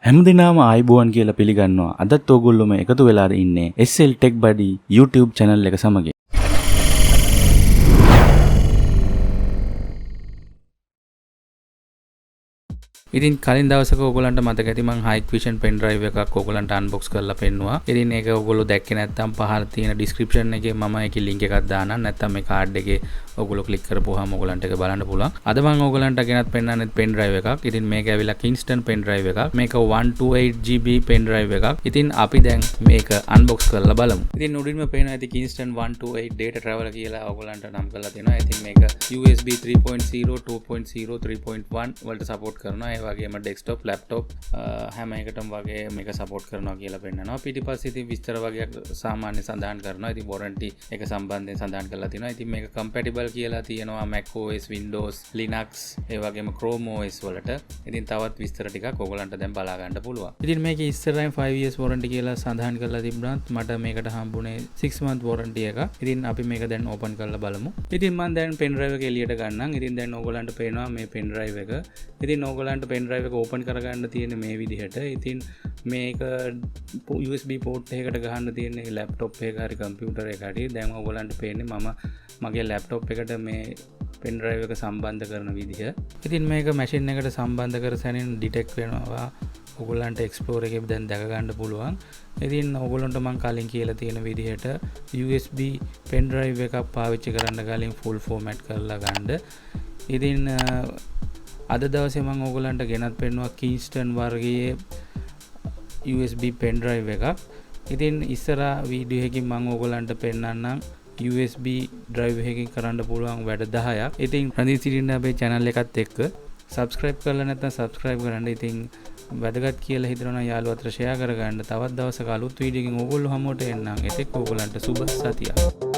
හැමදිනාම ආයිබෝවන් කියලා පිළිගන්නවා. අදත් ඕගොල්ලොම එකතු වෙලා ඉන්නේ SLTechBuddy YouTube channel එක සමග. ඉතින් කලින් දවසක ඕගොල්ලන්ට මතක ඇති මම Hikvision pen drive එකක් ඕගොල්ලන්ට unbox කරලා පෙන්නුවා. ඉතින් ඒක ඕගොල්ලෝ දැක්කේ නැත්නම් පහළ තියෙන description එකේ මම ඒකේ link එකක් දාන්නම්. නැත්නම් මේ card එකේ ඕගොල්ලෝ click කරපුවාම ඕගොල්ලන්ට ඒක බලන්න පුළුවන්. අද මම ඕගොල්ලන්ට ගෙනත් පෙන්නන්නේ pen drive එකක්. ඉතින් මේක ඇවිල්ලා Kingston Pen Drive එකක්. මේක 128GB pen drive එකක්. ඉතින් අපි දැන් මේක unbox කරලා බලමු. ඉතින් උඩින්ම පේනවා ඇති Kingston 128 data traveler කියලා ඕගොල්ලන්ට නම් කරලා තියෙනවා. ඉතින් මේක USB 3.0 2.0 3.1 වලට support කරනවා. ඒ වගේම desktop laptop හැම එකටම වගේ මේක support කරනවා කියලා පෙන්නනවා. පිටිපස්සේ ඉතින් විස්තර වගේක් සාමාන්‍ය සඳහන් කරනවා. ඉතින් warranty එක සම්බන්ධයෙන් සඳහන් කරලා තියෙනවා. ඉතින් මේක compatible කියලා තියෙනවා Mac OS, Windows, Linux, ඒ වගේම Chrome OS වලට. ඉතින් තවත් විස්තර ටිකක් ඕගොල්ලන්ට දැන් බලා ගන්න පුළුවන්. ඉතින් මේකේ ඉස්සරහින් 5 years warranty කියලා සඳහන් කරලා තිබුණත් මට මේකට හම්බුනේ 6 month warranty එක. ඉතින් අපි මේක දැන් open කරලා බලමු. ඉතින් මම දැන් pen drive එක එළියට ගන්නම්. ඉතින් දැන් ඕගොල්ලන්ට පේනවා මේ pen drive එක. ඉතින් ඕගොල්ලන්ට pen drive එක open කරගන්න තියෙන මේ විදිහට. ඉතින් මේක USB port එකකට ගහන්න තියෙන laptop එක හරි computer එක හරි. දැන් ඕගොල්ලන්ට පේන්නේ මම මගේ laptop එකට මේ pen drive එක සම්බන්ධ කරන විදිහ. ඉතින් මේක machine එකට සම්බන්ධ කර සැනින් detect වෙනවා. ඕගොල්ලන්ට Explorer එකේ දැන් දැක ගන්න පුළුවන්. ඉතින් ඕගොල්ලන්ට මම කලින් කියලා තියෙන විදිහට USB pen drive එකක් පාවිච්චි කරන්න කලින් full format කරලා ගන්න. ඉතින් අද දවසේ මම ඕගොල්ලන්ට ගෙනත් පෙන්නුවා Kingston වර්ගයේ USB pen drive එකක්. ඉතින් ඉස්සරහා වීඩියෝ එකකින් මම ඕගොල්ලන්ට පෙන්නන්නම් USB drive එකකින් කරන්න පුළුවන් වැඩ 10ක්. ඉතින් රඳී සිටින්න අපේ channel එකත් එක්ක subscribe කරලා නැත්නම් subscribe කරන්න. ඉතින් වැදගත් කියලා හිතනවා නම් යාළුවෝ අතර share කරගන්න. තවත් දවසක අලුත් වීඩියෝ එකකින් ඕගොල්ලෝ හමුවට එන්නම්. එතෙක් ඕගොල්ලන්ට සුබ සතියක්.